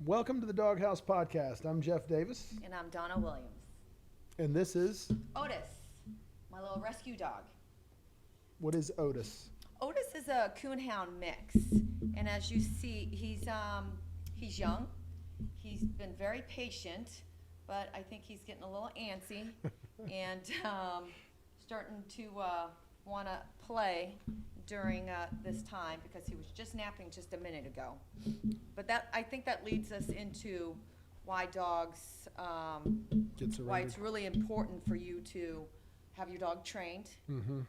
Welcome to the Doghouse Podcast. I'm Jeff Davis, And I'm Donna Williams. and this is, Otis, my little rescue dog. what is Otis? Otis is a coonhound mix, and as you see, he's young. He's been very patient, but I think he's getting a little antsy and starting to want to play during this time because he was just napping just a minute ago. But I think that leads us into why dogs, Get surrendered. why it's really important for you to have your dog trained. Mm-hmm.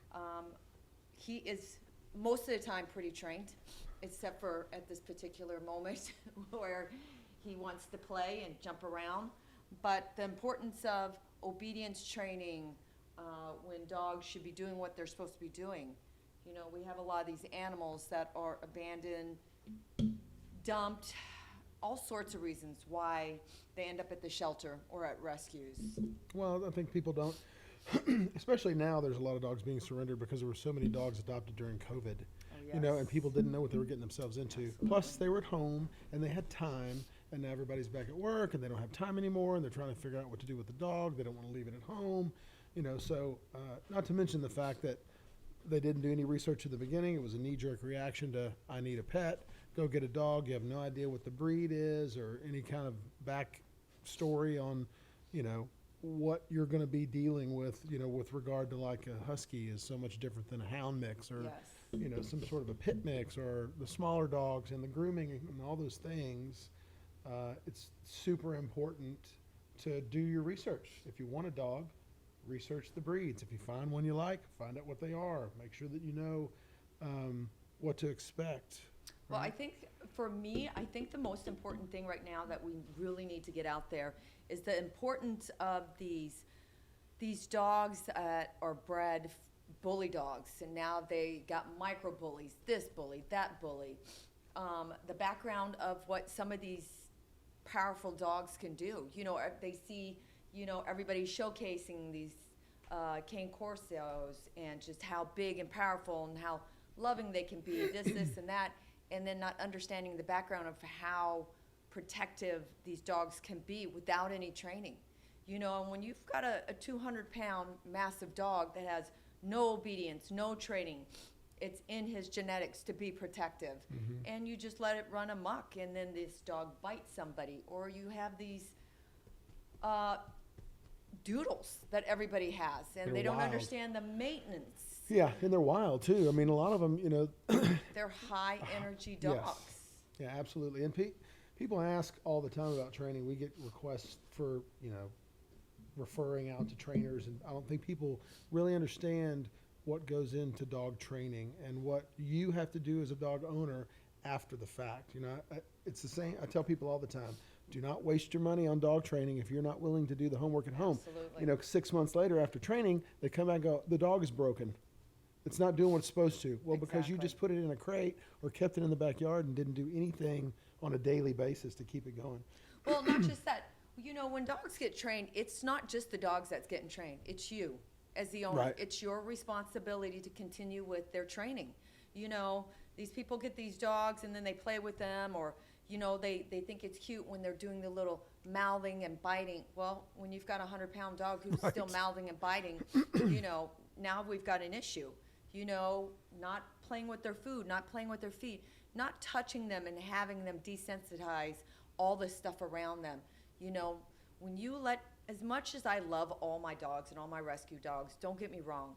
He is most of the time pretty trained, except for at this particular moment where he wants to play and jump around. But the importance of obedience training, when dogs should be doing what they're supposed to be doing. You know, we have a lot of these animals that are abandoned, dumped, all sorts of reasons why they end up at the shelter or at rescues. Well, I think people don't, especially now, there's a lot of dogs being surrendered because there were so many dogs adopted during COVID. Oh, You know, yes. and people didn't know what they were getting themselves into. Absolutely. Plus, they were at home and they had time, and now everybody's back at work and they don't have time anymore, and they're trying to figure out what to do with the dog. They don't want to leave it at home. You know, so not to mention the fact that they didn't do any research at the beginning. It was a knee-jerk reaction to, I need a pet, go get a dog. You have no idea what the breed is or any kind of back story on, you know, what you're going to be dealing with, you know, with regard to like a husky is so much different than a hound mix or, Yes. you know, some sort of a pit mix or the smaller dogs and the grooming and all those things. It's super important to do your research. If you want a dog, research the breeds. If you find one you like, find out what they are. Make sure that you know what to expect. Well, I right? think for me, I think the most important thing right now that we really need to get out there is the importance of these dogs that are bred bully dogs, and now they got micro bullies, this bully, that bully. The background of what some of these powerful dogs can do. You know, they see, you know, everybody showcasing these cane corsos and just how big and powerful and how loving they can be, this and that, and then not understanding the background of how protective these dogs can be without any training. You know, and when you've got a 200-pound massive dog that has no obedience, no training, it's in his genetics to be protective. Mm-hmm. And you just let it run amok, and then this dog bites somebody, or you have these doodles that everybody has, and They're they don't wild. understand the maintenance. Yeah, and they're wild too. I mean, a lot of them, you know. They're high energy Yes. dogs. Yeah, absolutely. And people ask all the time about training. We get requests for, you know, referring out to trainers, and I don't think people really understand what goes into dog training and what you have to do as a dog owner after the fact. You know, it's the same. I tell people all the time, do not waste your money on dog training if you're not willing to do the homework at home. Absolutely. You know, 6 months later after training, they come back and go, the dog is broken. It's not doing what it's supposed to. Well, because you Exactly. just put it in a crate or kept it in the backyard and didn't do anything on a daily basis to keep it going. Well, not just that. You know, when dogs get trained, it's not just the dogs that's getting trained. It's you as the owner. Right. It's your responsibility to continue with their training. You know, these people get these dogs and then they play with them, or, you know, they think it's cute when they're doing the little mouthing and biting. Well, when you've got a 100-pound dog who's Right. still mouthing and biting, you know, now we've got an issue. You know, not playing with their food, not playing with their feet, not touching them and having them desensitize all the stuff around them. You know, when you let, as much as I love all my dogs and all my rescue dogs, don't get me wrong,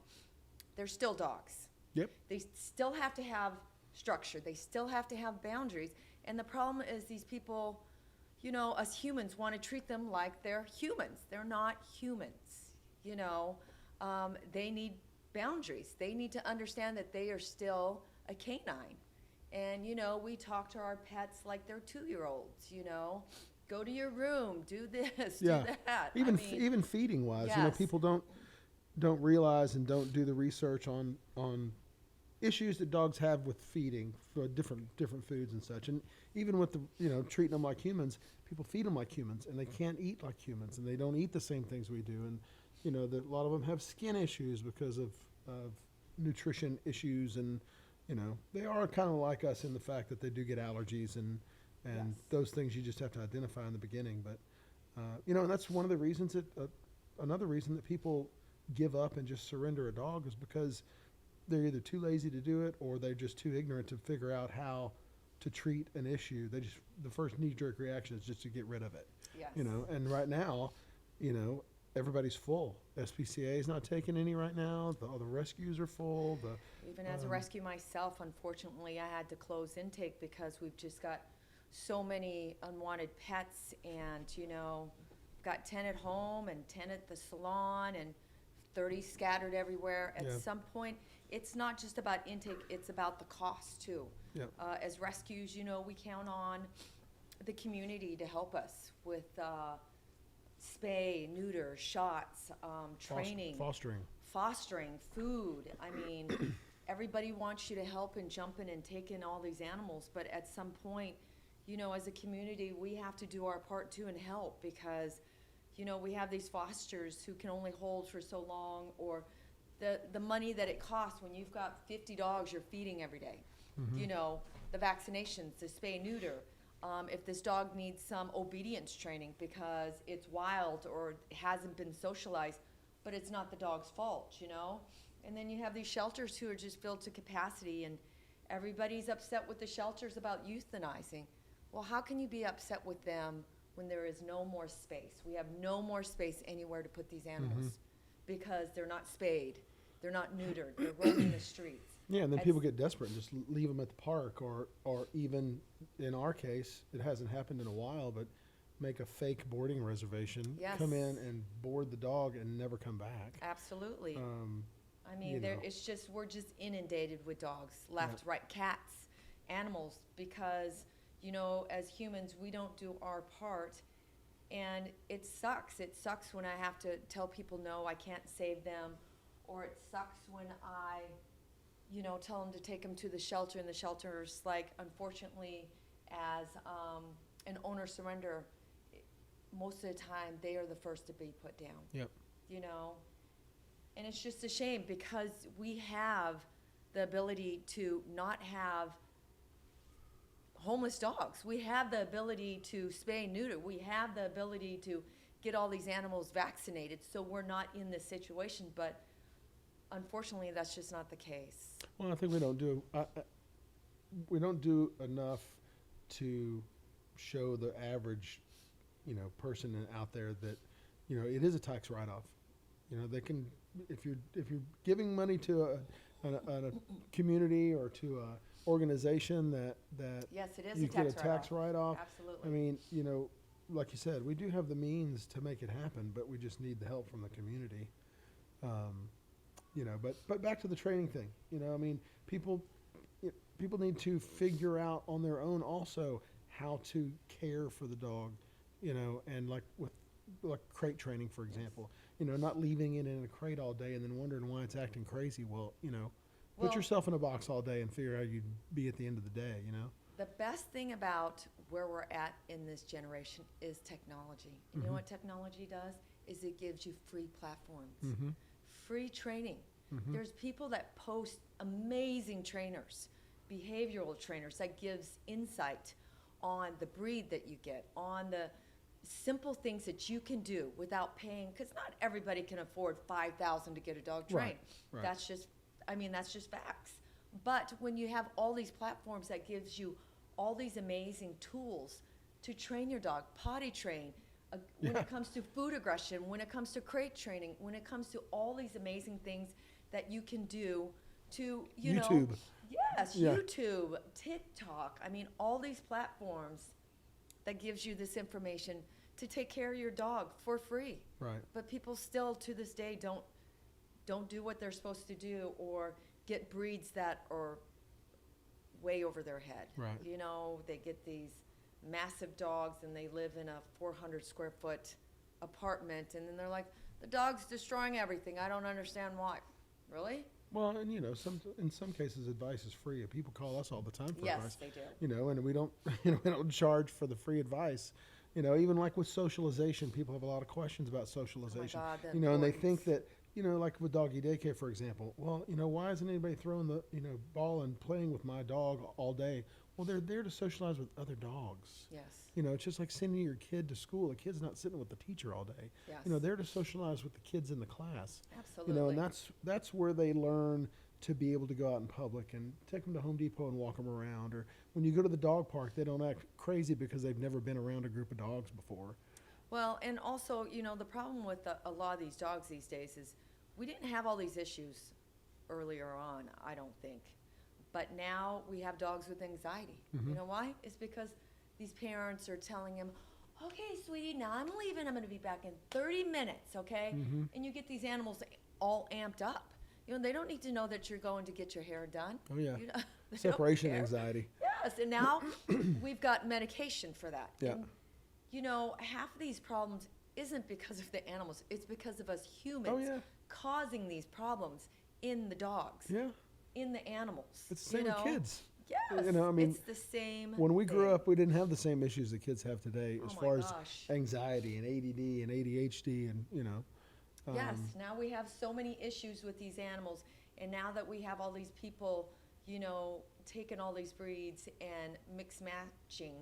they're still dogs. Yep. They still have to have structure. They still have to have boundaries. And the problem is these people, you know, us humans want to treat them like they're humans. They're not humans. You know, they need boundaries. They need to understand that they are still a canine. And, you know, we talk to our pets like they're 2-year-olds, you know. Go to your room, do this, Yeah. do that. Even I mean, even feeding wise, you know, yes. people don't realize and don't do the research on issues that dogs have with feeding for different foods and such. And even with the, you know, treating them like humans, people feed them like humans, and they can't eat like humans, and they don't eat the same things we do. And you know, a lot of them have skin issues because of nutrition issues, and you know, they are kind of like us in the fact that they do get allergies and And Yes. those things you just have to identify in the beginning. But, and that's one of the reasons another reason that people give up and just surrender a dog is because they're either too lazy to do it or they're just too ignorant to figure out how to treat an issue. The first knee-jerk reaction is just to get rid of it. Yes. And right now, everybody's full. SPCA is not taking any right now. All the rescues are full. Even as a rescue myself, unfortunately, I had to close intake because we've just got so many unwanted pets, and got 10 at home and 10 at the salon and 30 scattered everywhere. At Yeah. some point, it's not just about intake, it's about the cost too. Yeah. As rescues, we count on the community to help us with spay, neuter, shots, training, fostering, food. I mean, everybody wants you to help and jump in and take in all these animals, but at some point, as a community, we have to do our part too and help, because we have these fosters who can only hold for so long, or the money that it costs when you've got 50 dogs you're feeding every day. The vaccinations, the spay neuter. If this dog needs some obedience training because it's wild or hasn't been socialized, but it's not the dog's fault, And then you have these shelters who are just filled to capacity, and everybody's upset with the shelters about euthanizing. Well, how can you be upset with them when there is no more space? We have no more space anywhere to put these animals because they're not spayed, they're not neutered, they're roaming the streets. Yeah, and then people get desperate and just leave them at the park, or even in our case, it hasn't happened in a while, but make a fake boarding reservation, Yes. come in and board the dog and never come back. Absolutely. I mean, you know. it's just, we're just inundated with dogs, left, right, cats, animals, because, as humans, we don't do our part. And it sucks. It sucks when I have to tell people, no, I can't save them. Or it sucks when I, tell them to take them to the shelter, and the shelter's like, unfortunately, as an owner surrender, most of the time, they are the first to be put down. Yep. And it's just a shame, because we have the ability to not have homeless dogs. We have the ability to spay and neuter. We have the ability to get all these animals vaccinated, so we're not in this situation. But unfortunately, that's just not the case. Well, I think we don't do enough to show the average, person out there that, it is a tax write-off. They can, if you're giving money to a community or to a organization that Yes, it is you a get a tax tax write-off. write-off. Absolutely. I mean, like you said, we do have the means to make it happen, but we just need the help from the community. But back to the training thing. I mean, people need to figure out on their own also how to care for the dog, and like crate training, for example. Not leaving it in a crate all day and then wondering why it's acting crazy. Well, put Well- yourself in a box all day and figure out how you'd be at the end of the day, The best thing about where we're at in this generation is technology. You know what technology does? Is it gives you free platforms, free training. There's people that post amazing trainers, behavioral trainers, that gives insight on the breed that you get, on the simple things that you can do without paying, because not everybody can afford $5,000 to get a dog trained. Right. That's just facts. But when you have all these platforms that gives you all these amazing tools to train your dog, potty train, when it comes to food aggression, when it comes to crate training, when it comes to all these amazing things that you can do to, YouTube. Yes, Yeah. YouTube, TikTok. I mean, all these platforms that gives you this information to take care of your dog for free. Right. But people still, to this day, don't do what they're supposed to do, or get breeds that are way over their head. Right. They get these massive dogs and they live in a 400 square foot apartment, and then they're like, the dog's destroying everything. I don't understand why. Really? Well, and in some cases, advice is free. People call us all the time for Yes, advice. they do. And we don't, we don't charge for the free advice. Even like with socialization, people have a lot of questions about socialization. God, the and they think importance. that, like with doggy daycare, for example. Well, why isn't anybody throwing the, ball and playing with my dog all day? Well, they're there to socialize with other dogs. Yes, You know, it's just like sending your kid to school. A kid's not sitting with the teacher all day. yes. You know, they're to socialize with the kids in the class. Absolutely. You know, and that's where they learn to be able to go out in public, and take them to Home Depot and walk them around. Or when you go to the dog park, they don't act crazy because they've never been around a group of dogs before. Well, and also, the problem with a lot of these dogs these days is we didn't have all these issues earlier on, I don't think. But now we have dogs with anxiety. You know why? It's because these parents are telling them, okay, sweetie, now I'm leaving. I'm going to be back in 30 minutes, okay? And you get these animals all amped up. They don't need to know that you're going to get your hair done. Oh, yeah. They don't Separation care. anxiety. Yes, and now we've got medication for that. Yeah. And, half of these problems isn't because of the animals. It's because of us humans Oh, yeah. causing these problems in the dogs, Yeah. in the animals. It's the same with kids. Yes, it's the same When we grew thing. up, we didn't have the same issues that kids have today as Oh my far as gosh. anxiety and ADD and ADHD and, Yes, now we have so many issues with these animals, and now that we have all these people, taking all these breeds and mix matching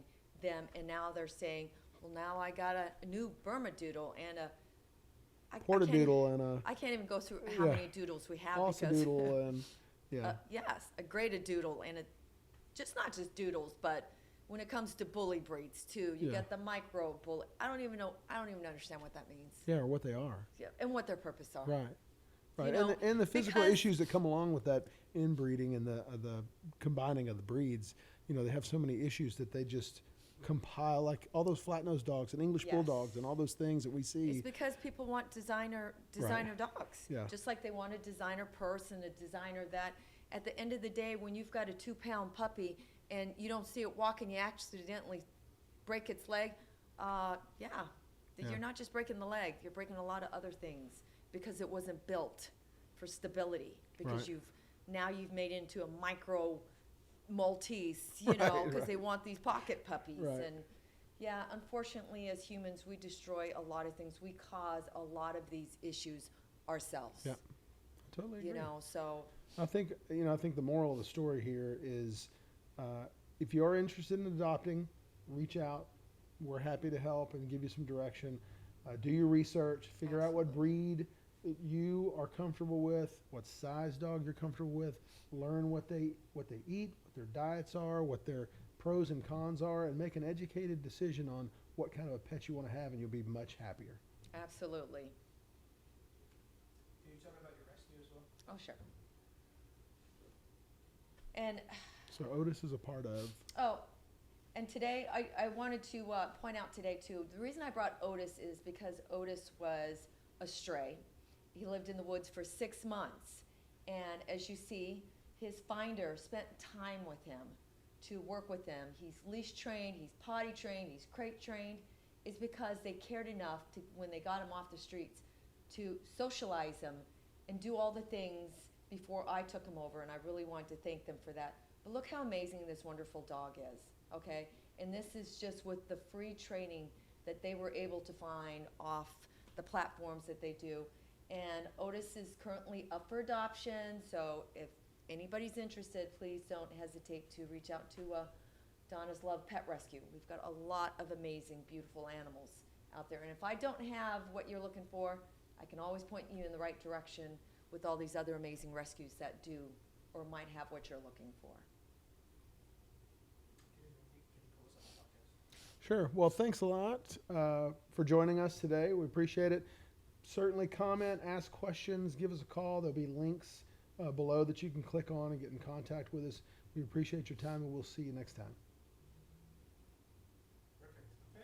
them, and now they're saying, well, now I got a new Burma doodle and a Portadoodle and a I can't even go through how Yeah. many doodles we have Doodle and, yeah. yes, a graded doodle and not just doodles, but when it comes to bully breeds too, you Yeah. got the micro bully. I don't even understand what that means. Yeah, or what they are. Yeah, and what their purpose are. Right. Right. know, And the physical because- issues that come along with that inbreeding and the combining of the breeds, they have so many issues that they just compile, like all those flat-nosed dogs and English Yes. bulldogs and all those things that we see. It's because people want designer dogs. Yeah. Just like they want a designer purse and a designer that. At the end of the day, when you've got a 2-pound puppy and you don't see it walking, you accidentally break its leg, Yeah. you're not just breaking the leg, you're breaking a lot of other things because it wasn't built for stability. Because Right. now you've made it into a micro Maltese, Right, because right. they want these pocket puppies. Right. And yeah, unfortunately, as humans, we destroy a lot of things. We cause a lot of these issues ourselves. Yeah. Totally agree. So I think the moral of the story here is, if you are interested in adopting, reach out. We're happy to help and give you some direction. Do your research, figure out what breed you are comfortable with, what size dog you're comfortable with. Learn what they eat, what their diets are, what their pros and cons are, and make an educated decision on what kind of a pet you want to have, and you'll be much happier. absolutely. Can you tell me about your rescue as well? Oh, sure. And So Otis is a part of. and today I wanted to point out today too, the reason I brought Otis is because Otis was a stray. He lived in the woods for 6 months. And as you see, his finder spent time with him to work with him. He's leash trained, he's potty trained, he's crate trained. It's because they cared enough to, when they got him off the streets, to socialize him and do all the things before I took him over. And I really want to thank them for that. But look how amazing this wonderful dog is, okay? And this is just with the free training that they were able to find off the platforms that they do. And Otis is currently up for adoption, so if anybody's interested, please don't hesitate to reach out to Donna's Love Pet Rescue. We've got a lot of amazing, beautiful animals out there. And if I don't have what you're looking for, I can always point you in the right direction with all these other amazing rescues that do or might have what you're looking for. Can you pull us up the podcast? Sure. Well, thanks a lot for joining us today. We appreciate it. Certainly comment, ask questions, give us a call. There'll be links below that you can click on and get in contact with us. We appreciate your time, and we'll see you next time.